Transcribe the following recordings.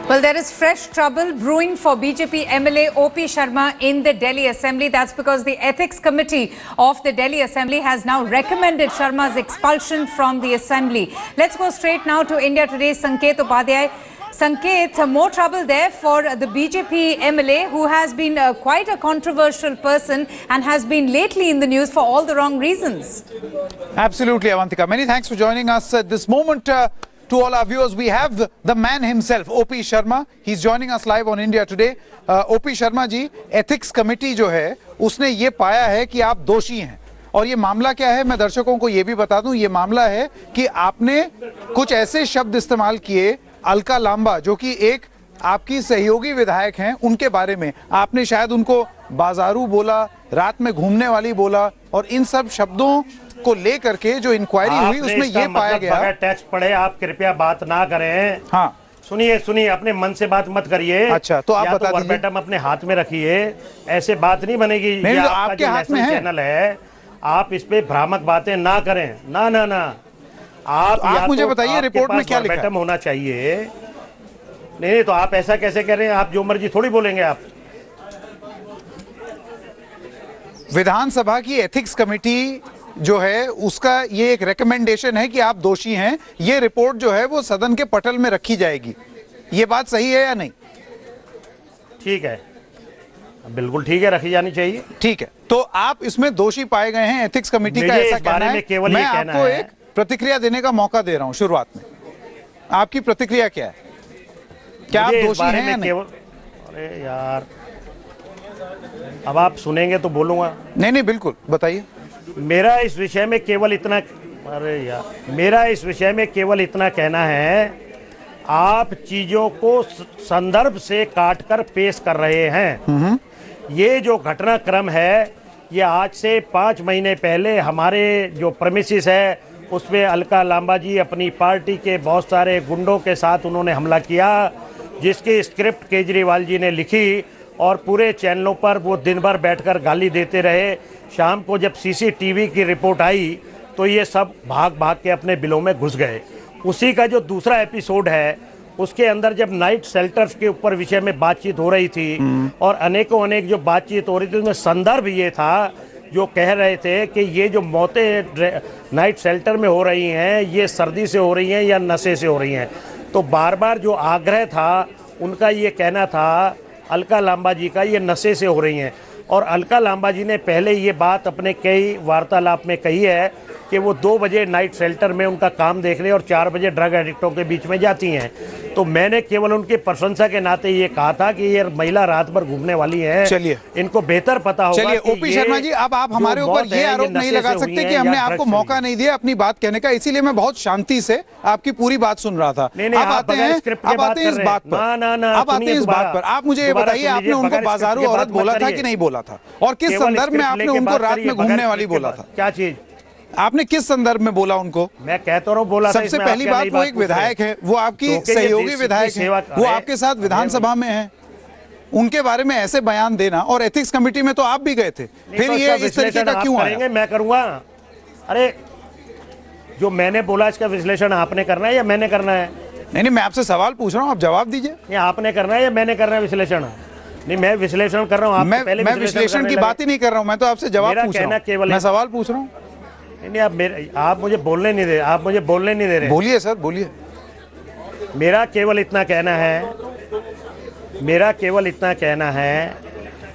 Well, there is fresh trouble brewing for BJP MLA OP Sharma in the Delhi Assembly. That's because the Ethics Committee of the Delhi Assembly has now recommended Sharma's expulsion from the Assembly. Let's go straight now to India Today's Sanket Upadhyay. Sanket, more trouble there for the BJP MLA who has been quite a controversial person and has been lately in the news for all the wrong reasons. Absolutely, Avantika. Many thanks for joining us at this moment. To all our viewers, we have the man himself, OP Sharma. He's joining us live on India Today. OP Sharma ji, ethics committee जो है उसने ये पाया है कि आप दोषी हैं और ये मामला क्या है मैं दर्शकों को ये भी बता दूं। ये मामला है कि आपने कुछ ऐसे शब्द इस्तेमाल किए अलका लांबा जो कि एक आपकी सहयोगी विधायक हैं उनके बारे में। आपने शायद उनको बाजारू बोला, रात में घूमने वाली बोला और इन सब शब्दों को लेकर के जो इंक्वायरी हुई उसमें ये पाया गया। टैक्स पड़े आप कृपया बात ना करें। हाँ सुनिए अपने मन से बात मत करिए। अच्छा तो आप बता दीजिए। मैडम अपने हाथ में रखिए, ऐसे बात नहीं बनेगी। नहीं, तो आपके हाथ में है चैनल है, आप इस पे भ्रामक बातें ना करें। ना आप मुझे बताइए रिपोर्ट में क्या लिखा है? होना चाहिए। नहीं तो आप ऐसा कैसे कह रहे हैं? आप जो मर्जी थोड़ी बोलेंगे। आप विधानसभा की एथिक्स कमेटी जो है उसका ये एक रिकमेंडेशन है कि आप दोषी हैं। ये रिपोर्ट जो है वो सदन के पटल में रखी जाएगी। ये बात सही है या नहीं? ठीक है, बिल्कुल ठीक है, रखी जानी चाहिए। ठीक है, तो आप इसमें दोषी पाए गए हैं, एथिक्स कमेटी का ऐसा कहना है। मैं आपको एक प्रतिक्रिया देने का मौका दे रहा हूं शुरुआत में। आपकी प्रतिक्रिया क्या है? क्या आप दोषी हैं या नहीं? अरे यार, अब आप सुनेंगे तो बोलूंगा। नहीं बिल्कुल बताइए। मेरा इस विषय में केवल इतना कहना है, आप चीजों को संदर्भ से काटकर पेश कर रहे हैं। ये जो घटनाक्रम है ये आज से 5 महीने पहले हमारे जो प्रेमिसेस है उसमें अलका लांबा जी अपनी पार्टी के बहुत सारे गुंडों के साथ उन्होंने हमला किया, जिसकी स्क्रिप्ट केजरीवाल जी ने लिखी और पूरे चैनलों पर वो दिन भर बैठकर गाली देते रहे। शाम को जब सीसीटीवी की रिपोर्ट आई तो ये सब भाग के अपने बिलों में घुस गए। उसी का जो दूसरा एपिसोड है उसके अंदर जब नाइट शेल्टर्स के ऊपर विषय में बातचीत हो रही थी और अनेक जो बातचीत हो रही थी उसमें संदर्भ ये था जो कह रहे थे कि ये जो मौतें नाइट शेल्टर में हो रही हैं ये सर्दी से हो रही हैं या नशे से हो रही हैं। तो बार जो आग्रह था उनका ये कहना था अलका लांबा जी का, ये नशे से हो रही हैं। और अलका लांबा जी ने पहले ये बात अपने कई वार्तालाप में कही है कि वो 2 बजे नाइट शेल्टर में उनका काम देखने और 4 बजे ड्रग एडिक्टों के बीच में जाती हैं। तो मैंने केवल उनकी प्रशंसा के नाते ये कहा था कि ये महिला रात भर घूमने वाली है। चलिए, इनको बेहतर पता होगा। चलिए ओपी शर्मा जी, अब आप हमारे ऊपर ये आरोप नहीं लगा सकते कि हमने आपको मौका नहीं दिया अपनी बात कहने का, इसीलिए मैं बहुत शांति से आपकी पूरी बात सुन रहा था। अब आते हैं इस बात पर। आप मुझे ये बताइए, आपने उनको बाजारू औरत बोला था कि नहीं बोला था और किस संदर्भ में आपने उनको रात में घूमने वाली बोला था? क्या चीज आपने किस संदर्भ में बोला उनको? मैं कहता हूँ बोला। सबसे पहली बात, वो एक विधायक है, वो आपकी सहयोगी विधायक है, वो आपके साथ विधानसभा में है, उनके बारे में ऐसे बयान देना। और एथिक्स कमेटी में तो आप भी गए थे, फिर ये इस तरीके का क्यों आया? मैं करूंगा। अरे जो मैंने बोला इसका विश्लेषण आपने करना है या मैंने करना है? नहीं मैं आपसे सवाल पूछ रहा हूँ, आप जवाब दीजिए। ये आपने करना है या मैंने करना है विश्लेषण? नहीं मैं विश्लेषण कर रहा हूँ। मैं विश्लेषण की बात ही नहीं कर रहा हूँ, मैं तो आपसे जवाब पूछ रहा हूँ, मैं सवाल पूछ रहा हूँ। नहीं आप मुझे बोलने नहीं दे, आप मुझे बोलने नहीं दे रहे। बोलिए सर, बोलिए। मेरा केवल इतना कहना है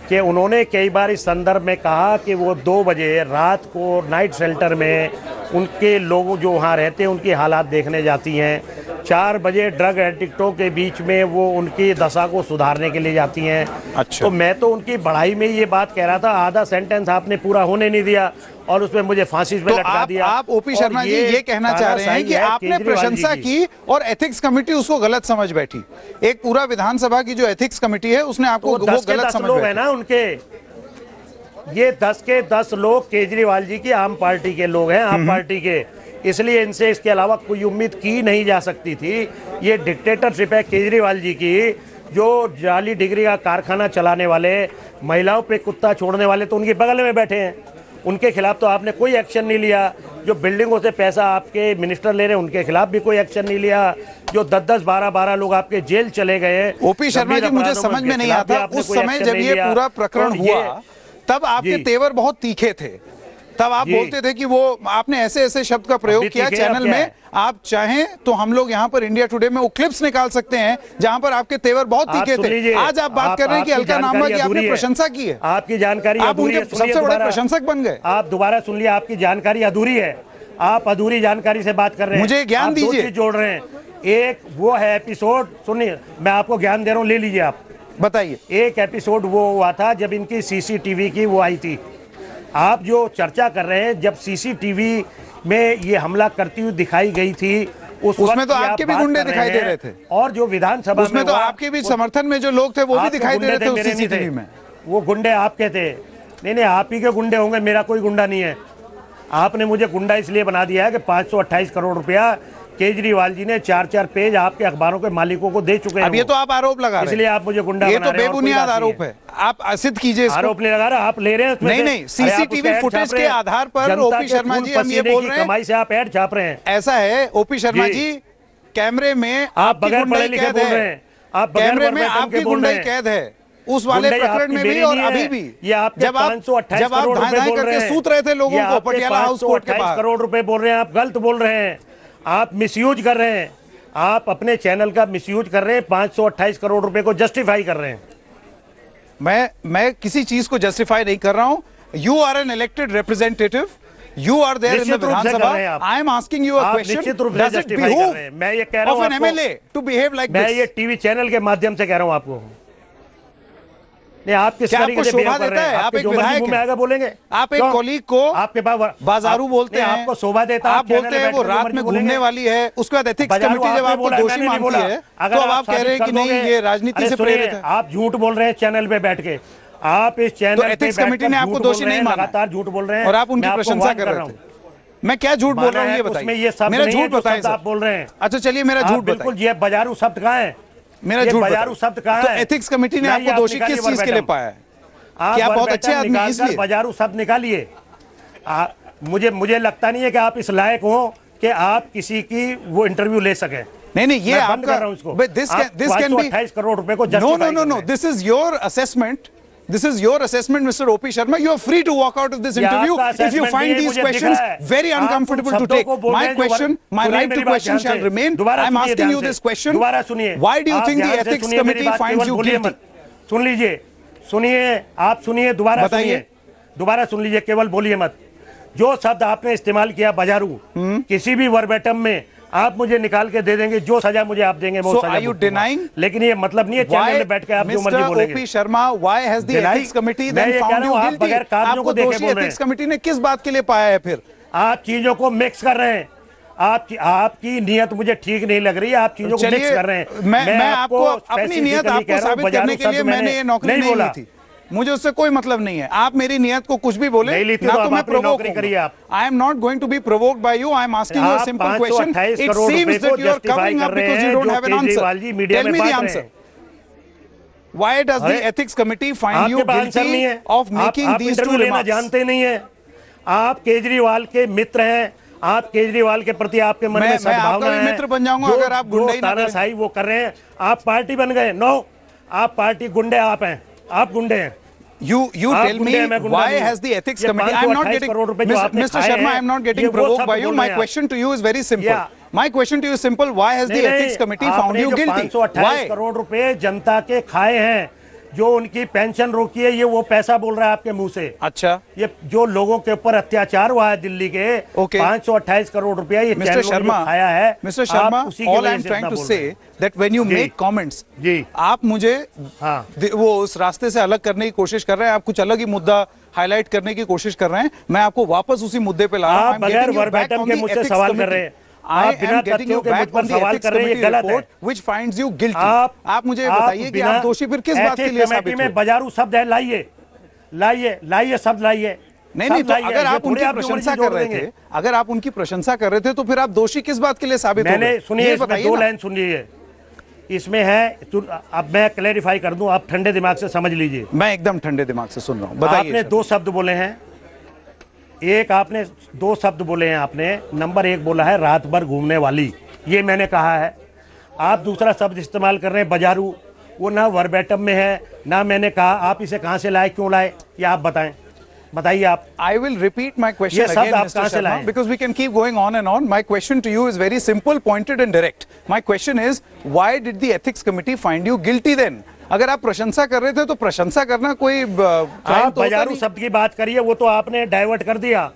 कि उन्होंने कई बार इस संदर्भ में कहा कि वो 2 बजे रात को नाइट शेल्टर में उनके लोग जो वहाँ रहते हैं उनकी हालात देखने जाती हैं। 4 बजे ड्रग एडिक्टों के बीच में वो उनकी दशा को सुधारने के लिए जाती हैं। अच्छा। तो मैं तो उनकी बढ़ाई में ये बात कह रहा था, आधा सेंटेंस आपने पूरा होने नहीं दिया और उसमें मुझे फांसी पे लटका दिया। आप ओपी शर्मा जी ये कहना चाह रहे हैं कि आपने प्रशंसा की और एथिक्स कमेटी उसको गलत समझ बैठी। एक पूरा विधानसभा की जो एथिक्स कमेटी है उसने आपको वो गलत समझ बैठी है ना उनके। ये 10 के 10 लोग केजरीवाल जी की आम पार्टी के लोग हैं, आम पार्टी के, इसलिए इनसे इसके अलावा कोई उम्मीद की नहीं जा सकती थी। ये डिक्टेटरशिप है केजरीवाल जी की, जो जाली डिग्री का कारखाना चलाने वाले, महिलाओं पे कुत्ता छोड़ने वाले तो उनके बगल में बैठे हैं। उनके खिलाफ तो आपने कोई एक्शन नहीं लिया। जो बिल्डिंगों से पैसा आपके मिनिस्टर ले रहे हैं उनके खिलाफ भी कोई एक्शन नहीं लिया। जो 10-10, 12-12 लोग आपके जेल चले गए। ओपी शर्मा जी, मुझे समझ में नहीं आता, उस समय जब ये पूरा प्रकरण हुआ तब आपके तेवर बहुत तीखे थे। तब आप बोलते थे कि वो आपने ऐसे ऐसे शब्द का प्रयोग किया चैनल में। आप चाहें तो हम लोग यहाँ पर इंडिया टुडे में वो क्लिप्स निकाल सकते हैं जहाँ पर आपके तेवर बहुत तीखे थे। आज आप बात कर रहे हैं कि अलका नामा की आपने प्रशंसा की है। आपकी जानकारी आप उनके सबसे बड़े प्रशंसक बन गए। आप दोबारा सुन लिया, आपकी जानकारी अधूरी है। आप अधूरी जानकारी से बात कर रहे हैं। मुझे ज्ञान दीजिए। जोड़ रहे हैं, एक वो है एपिसोड, सुनिए मैं आपको ज्ञान दे रहा हूँ, ले लीजिए आप, बताइए। एक एपिसोड वो हुआ था जब इनकी सीसीटीवी की वो आई थी। आप जो चर्चा कर रहे हैं, जब सीसीटीवी में ये हमला करती हुई दिखाई गई थी उसमें तो आपके भी गुंडे दिखाई दे रहे थे। और जो विधानसभा उसमें तो आपके भी समर्थन में जो लोग थे वो भी दिखाई दे रहे थे उस सीसीटीवी में। वो गुंडे आपके थे। नहीं, आप ही के गुंडे होंगे, मेरा कोई गुंडा नहीं है। आपने मुझे गुंडा इसलिए बना दिया है कि 528 करोड़ रुपया केजरीवाल जी ने 4-4 पेज आपके अखबारों के मालिकों को दे चुके हैं। अब ये तो आप आरोप लगा रहे हैं, इसलिए आप मुझे गुंडा ये तो बेबुनियाद आरोप है। आप सिद्ध कीजिए इसको। आरोप नहीं लगा रहा, आप ले रहे हैं। नहीं, सीसीटीवी फुटेज के आधार पर ओपी शर्मा जी हम ये बोल रहे हैं, कमाई से आप ऐड छाप रहे हैं। ऐसा है ओपी शर्मा जी, कैमरे में आप बगैर पढ़े लिखे बोल रहे हैं। आप कैमरे में आपकी गुंडाई कैद है, उस वाले प्रकरण में भी और अभी भी। जब आप धाए करके सूत रहे थे लोगों को पटियाला हाउस कोर्ट के बाहर, करोड़ रुपए बोल रहे हैं, आप गलत बोल रहे हैं। आप मिसयूज कर रहे हैं, आप अपने चैनल का मिसयूज कर रहे हैं। 528 करोड़ रुपए को जस्टिफाई कर रहे हैं। मैं किसी चीज को जस्टिफाई नहीं कर रहा हूं। You are an elected representative, you are there in the Vidhan Sabha. I am asking you a question. Does it behove of an MLA to behave like this? मैं ये टीवी चैनल के माध्यम से कह रहा हूं आपको। नहीं, आप किस तरीके से शोभा देता है? आप एक विधायक हैं, बोलेंगे। आप एक कॉलीग को आपके पास बाजारू बोलते हैं, आपको शोभा देता है। आप बोलते हैं वो रात में घूमने वाली है। उसके बाद एथिक्स कमेटी जब आपको दोषी मानती है तो अब आप कह रहे हैं कि नहीं ये राजनीति से प्रेरित है। आप झूठ बोल रहे हैं चैनल पे बैठ के। आप इस चैनल तो एथिक्स कमेटी ने आपको दोषी नहीं माना, लगातार झूठ बोल रहे हैं और आप उनकी प्रशंसा कर रहे थे। मैं क्या झूठ बोल रहा हूँ ये बताइए। मेरा झूठ बताइए। आप बोल रहे हैं। अच्छा चलिए मेरा झूठ बताइए। बिल्कुल, ये बाजारू शब्द कहाँ है? मेरा झूठ बाजारू शब्द कहाँ है? तो एथिक्स कमेटी ने आपको दोषी किस चीज के लिए पाया है? कि आप बहुत अच्छे आदमी हैं इसलिए? बाजारू शब्द निकालिए। मुझे लगता नहीं है कि आप इस लायक हो कि आप किसी की वो इंटरव्यू ले सके। नहीं, ये आपका दिस कैन बी 28 करोड़ रुपए को no, this is your assessment. This is your assessment, Mr. O.P. Sharma. You are free to walk out of this interview if you find these questions very uncomfortable to take. My question, my right to question shall remain. I am asking you this question. Why do you think the ethics committee finds you guilty? सुन लीजिए, आप सुनिए, दोबारा सुन लीजिए, केवल बोलिए मत। जो शब्द आपने इस्तेमाल किया बाजारू, किसी भी वर्बेटम में आप मुझे निकाल के दे देंगे, जो सजा मुझे आप देंगे वो सजा। Are you denying? लेकिन ये मतलब नहीं है चैनल में बैठ के आप जो मर्जी बोलेंगे। Mr. O.P. Sharma, why has the ethics committee then found you guilty? आपको दोषी ethics committee ने किस बात के लिए पाया है फिर? आप चीजों को मिक्स कर रहे हैं। आपकी नियत मुझे ठीक नहीं लग रही है। आप चीजों को मिक्स कर रहे हैं। मैं आपको अपनी नियत आपको साबित करने के लिए मैंने ये नौकरी नहीं ली थी। मुझे उससे कोई मतलब नहीं है। आप मेरी नियत को कुछ भी बोले ना तो मैं प्रोवोक करिए। आप I am not going to be provoked by you. I am asking you a simple question. It seems that you are covering up because you don't have an answer. Tell me the answer. Why does the ethics committee find you guilty of making these two remarks? जानते नहीं है। आप केजरीवाल के मित्र हैं। आप केजरीवाल के प्रति आपके मन में सद्भावना है। मित्र बन जाऊंगा अगर आप गुंडे तानाशाही वो कर रहे हैं। आप पार्टी बन गए। नो, आप पार्टी गुंडे आप हैं। आप गुंडे हैं। You tell me why has the ethics committee? I am not getting, Mr. Sharma, I am not getting provoked by you. My question to you is very simple. My question to you is simple. Why has the ethics committee found you guilty? 528 crore रुपए जनता के खाए हैं, जो उनकी pension रोकी है, ये वो पैसा बोल रहा है आपके मुंह से। अच्छा, ये जो लोगों के ऊपर अत्याचार हुआ है दिल्ली के, 528 करोड़ रुपया ये मिस्टर शर्मा खाया है। Mister Sharma, all I am trying to say that when you make comments, आप मुझे वो उस रास्ते से अलग करने की कोशिश कर रहे हैं। आप कुछ अलग ही मुद्दा हाईलाइट करने की कोशिश कर रहे हैं। मैं आपको वापस उसी मुद्दे पे ला रहा हूं। आप बगैर वर्बेटम के मुझसे सवाल कर रहे हैं। I am getting you back on the ethics committee report which finds you guilty. आप मुझे बताइए कि आप दोषी फिर किस बात के लिए साबित हुए? बाजारू शब्द है, लाइए शब्द लाइए। नहीं, तो अगर आप उनकी प्रशंसा कर रहे थे, अगर आप उनकी प्रशंसा कर रहे थे तो फिर आप दोषी किस बात के लिए साबित हुए? मैंने सुनिए, दो लाइन सुन लीजिए इसमें है। अब मैं क्लैरिफाई कर दूं, आप ठंडे दिमाग से समझ लीजिए। मैं एकदम ठंडे दिमाग से सुन रहा हूं। बताइए। आपने दो शब्द बोले हैं, एक आपने 2 शब्द बोले हैं, आपने नंबर 1 बोला है रात भर घूमने वाली, ये मैंने कहा है। आप दूसरा शब्द इस्तेमाल कर रहे हैं बाजारू, वो ना वर्बैटम में है ना मैंने कहा। आप इसे कहाँ से लाए, क्यों लाए, ये आप बताएं, बताइए आप। I will repeat my question again, Mr. Sharma, because we can keep going on and on. My question to you is very simple, pointed and direct. My question is, why did the ethics committee find you guilty then? अगर आप प्रशंसा कर रहे थे तो प्रशंसा करना कोई आप बाजारू शब्द की बात करिए, वो तो आपने डाइवर्ट कर दिया।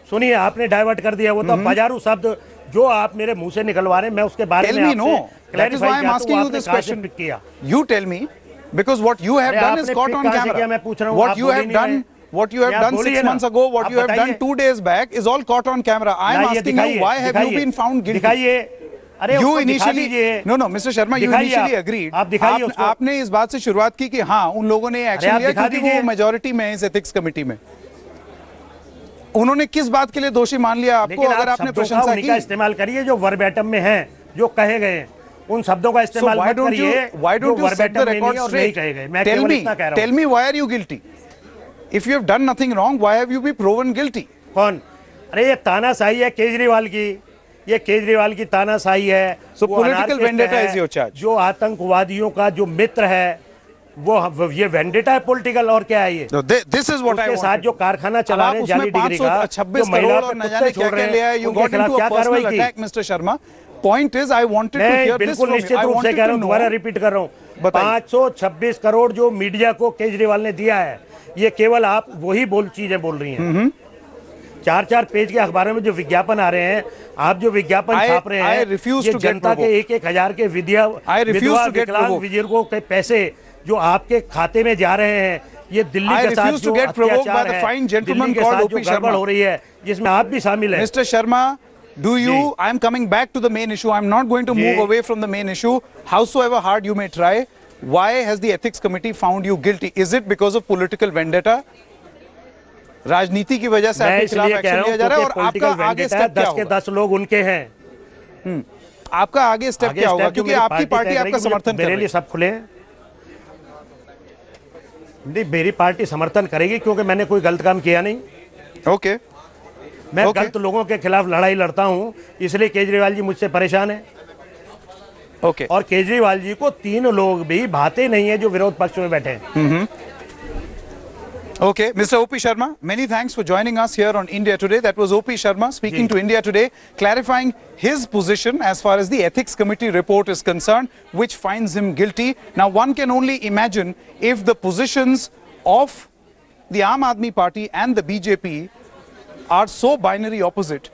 सुनिए, आपने डाइवर्ट कर दिया, वो तो बाजारू शब्द जो आप मेरे मुंह से निकलवा रहे हैं, मैं उसके बारे में आपसे क्लैरिफाई किया तो आपने क्वेश्चन पिक किया। You tell me, because what you have done is caught on camera. मैं पूछ रहा हूँ, what you have done 6 months ago, what you have done 2 days back is all caught on camera. I am asking you, why have you been found guilty? दिखाइए। अरे you initially, no, Mr. Sharma, you initially agreed. आपने इस बात से शुरुआत की कि हाँ उन लोगों ने एक्शन लिया क्योंकि वो मेजॉरिटी में है इस एथिक्स कमेटी में। उन्होंने किस बात के लिए दोषी मान लिया आपको? अगर आपने प्रशंसा की, इस्तेमाल करिए जो वर्बैटम में है, जो कहे गए, उन शब्दों का इस्तेमाल मत करिए। Why don't you set the record straight? Tell me why are you guilty? If you have done nothing wrong, why have you been proven guilty? कौन? अरे ये तानाशाही है केजरीवाल की, ये केजरीवाल की तानाशाही है। So political vendetta is your charge. जो आतंकवादियों का जो मित्र है, वो ये वेंडेटा है पॉलिटिकल, और क्या है ये? This is what I want. साथ जो कारखाना चला रहे हैं जाली डिग्री का, 26 करोड़ और न जाने क्या-क्या ले आए, you got into a personal attack, Mr. Sharma. Point is, I wanted to hear this from you. निश्चित रूप से कह रहा हूँ, दोबारा रिपीट कर रहा हूँ, 526 करोड़ जो मीडिया को केजरीवाल ने दिया है, ये केवल आप वही चीजें बोल रही हैं। 4-4 पेज के अखबारों में जो विज्ञापन आ रहे हैं, आप जो विज्ञापन छाप रहे हैं, ये जनता के 1-1 हजार के बुजुर्गों के पैसे जो आपके खाते में जा रहे हैं, ये दिल्ली के साथ जो अत्याचार है, दिल्ली के साथ जो गड़बड़ हो रही है, जिसमें आप भी शामिल हैं। Mr. Sharma, do you? I am coming back to the main issue. I am not going to move away from the main issue. Howsoever hard you may try, why has the ethics committee found you guilty? Is it because of political vendetta? राजनीति की वजह से आपके खिलाफ action लिया जा रहा है और आपका आगे स्टेप क्या होगा? 10 लोग उनके हैं। आपका आगे स्टेप क्या होगा? क्योंकि आपकी पार्टी आपका समर्थन कर रही है। मेरे लिए सब खुले हैं। नहीं, मेरी पार्टी समर्थन करेगी क्योंकि मैंने कोई गलत काम किया नहीं। ओके, मैं गलत लोगों के खिलाफ लड़ाई लड़ता हूं, इसलिए केजरीवाल जी मुझसे परेशान है। ओके, और केजरीवाल जी को 3 लोग भी भाते नहीं है जो विरोध पक्ष में बैठे हैं। Okay, Mr. O.P. Sharma, many thanks for joining us here on India Today. That was O.P. Sharma speaking to India Today, clarifying his position as far as the Ethics Committee report is concerned, which finds him guilty. Now, one can only imagine if the positions of the Aam Aadmi Party and the BJP are so binary opposite.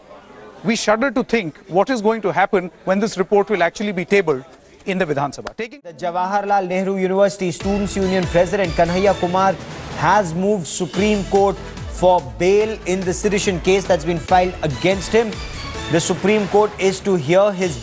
We shudder to think what is going to happen when this report will actually be tabled in the Vidhan Sabha. The Jawaharlal Nehru University Students Union President Kanhaiya Kumar has moved Supreme Court for bail in the sedition case that's been filed against him. The Supreme Court is to hear his